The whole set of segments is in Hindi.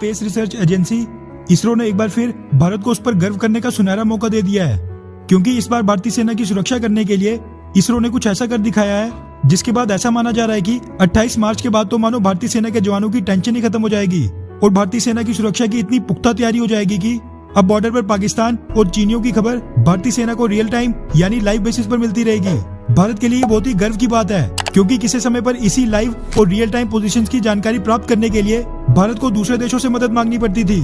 स्पेस रिसर्च एजेंसी इसरो ने एक बार फिर भारत को उस पर गर्व करने का सुनहरा मौका दे दिया है, क्योंकि इस बार भारतीय सेना की सुरक्षा करने के लिए इसरो ने कुछ ऐसा कर दिखाया है जिसके बाद ऐसा माना जा रहा है कि 28 मार्च के बाद तो मानो भारतीय सेना के जवानों की टेंशन ही खत्म हो जाएगी और भारतीय सेना की सुरक्षा की इतनी पुख्ता तैयारी हो जाएगी कि अब बॉर्डर पर पाकिस्तान और चीनियों की खबर भारतीय सेना को रियल टाइम यानी लाइव बेसिस पर मिलती रहेगी। भारत के लिए बहुत ही गर्व की बात है, क्योंकि किसी समय पर इसी लाइव और रियल टाइम पोजीशंस की जानकारी प्राप्त करने के लिए भारत को दूसरे देशों से मदद मांगनी पड़ती थी,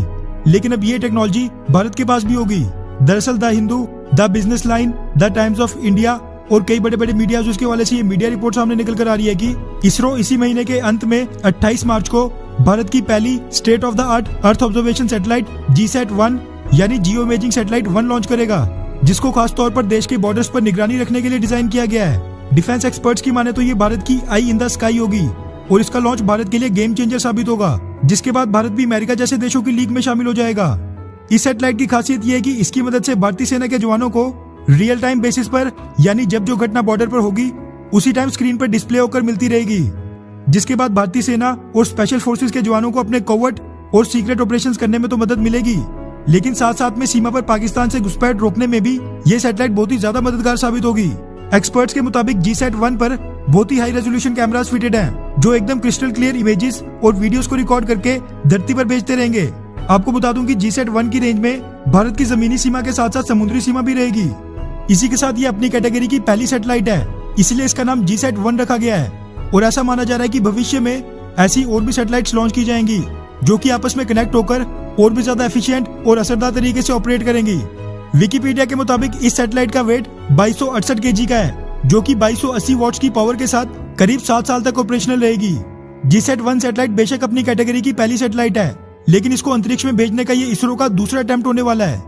लेकिन अब ये टेक्नोलॉजी भारत के पास भी होगी। दरअसल the Hindu, the business line, the times of India और कई बड़े बड़े मीडिया उसके वाले से ये मीडिया रिपोर्ट सामने निकल कर आ रही है कि इसरो इसी महीने के अंत में 28 मार्च को भारत की पहली state of the art earth observation satellite GSAT-1 यानी जियो इमेजिंग सैटेलाइट 1 लॉन्च करेगा, जिसको खास तौर पर देश के बॉर्डर्स पर निगरानी रखने के लिए डिजाइन किया गया है। डिफेंस एक्सपर्ट्स की माने तो ये भारत की आई इन द स्काई होगी और इसका लॉन्च भारत के लिए गेम चेंजर साबित होगा, जिसके बाद भारत भी अमेरिका जैसे देशों की लीग में शामिल हो जाएगा। इस सैटेलाइट की खासियत ये है कि इसकी मदद से भारतीय सेना के जवानों को रियल टाइम बेसिस पर यानी जब जो घटना बॉर्डर पर होगी उसी टाइम स्क्रीन पर डिस्प्ले होकर मिलती रहेगी, जिसके बाद भारतीय सेना और स्पेशल फोर्सेस के जवानों को अपने कोवर्ट और सीक्रेट ऑपरेशंस करने में तो मदद मिलेगी, लेकिन साथ साथ में सीमा पर पाकिस्तान से घुसपैठ रोकने में भी ये सैटेलाइट बहुत ही ज्यादा मददगार साबित होगी। एक्सपर्ट्स के मुताबिक GSAT-1 पर बहुत ही हाई रेजोल्यूशन कैमरास फिटेड हैं, जो एकदम क्रिस्टल क्लियर इमेजेस और वीडियोस को रिकॉर्ड करके धरती पर भेजते रहेंगे। आपको बता दूं कि GSAT-1 की रेंज में भारत की जमीनी सीमा के साथ साथ समुद्री सीमा भी रहेगी। इसी के साथ ये अपनी कैटेगरी की पहली सैटेलाइट है, इसलिए इसका नाम GSAT-1 रखा गया है और ऐसा माना जा रहा है कि भविष्य में ऐसी और भी सैटेलाइट्स लॉन्च की जाएंगी जो कि आपस में कनेक्ट होकर और भी ज्यादा एफिशिएंट और असरदार तरीके से ऑपरेट करेंगी। विकिपीडिया के मुताबिक इस सैटेलाइट का वेट 2268 kg का है, जो कि 2280 वॉट्स की पावर के साथ करीब 7 साल तक ऑपरेशनल रहेगी। GSAT-1 सैटेलाइट बेशक अपनी कैटेगरी की पहली सैटेलाइट है, लेकिन इसको अंतरिक्ष में भेजने का ये इसरो का दूसरा अटेम्प्ट होने वाला है,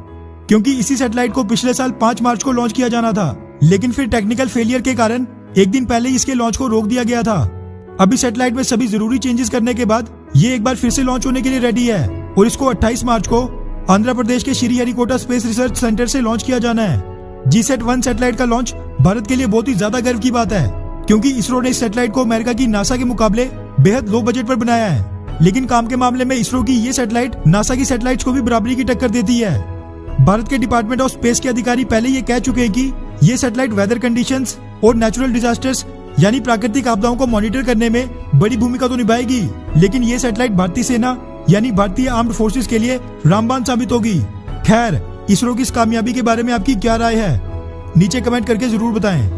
क्योंकि इसी सैटेलाइट को पिछले साल 5 मार्च को लॉन्च किया जाना था, लेकिन फिर टेक्निकल फेलियर के कारण एक दिन पहले इसके लॉन्च को रोक दिया गया था। अभी सैटेलाइट में सभी जरूरी चेंजेस करने के बाद ये एक बार फिर से लॉन्च होने के लिए रेडी है और इसको 28 मार्च को आंध्र प्रदेश के श्रीहरिकोटा स्पेस रिसर्च सेंटर से लॉन्च किया जाना है। GSAT-1 सैटेलाइट का लॉन्च भारत के लिए बहुत ही ज्यादा गर्व की बात है, क्योंकि इसरो ने इस सैटेलाइट को अमेरिका की नासा के मुकाबले बेहद लो बजट पर बनाया है, लेकिन काम के मामले में इसरो की ये सैटेलाइट नासा की सैटेलाइट्स को भी बराबरी की टक्कर देती है। भारत के डिपार्टमेंट ऑफ स्पेस के अधिकारी पहले ये कह चुके हैं कि ये सैटेलाइट वेदर कंडीशंस और नेचुरल डिजास्टर्स यानी प्राकृतिक आपदाओं को मॉनिटर करने में बड़ी भूमिका तो निभाएगी, लेकिन ये सैटेलाइट भारतीय सेना यानी भारतीय आर्म्ड फोर्सेस के लिए रामबाण साबित होगी। खैर, इसरो की इस कामयाबी के बारे में आपकी क्या राय है, नीचे कमेंट करके जरूर बताएं।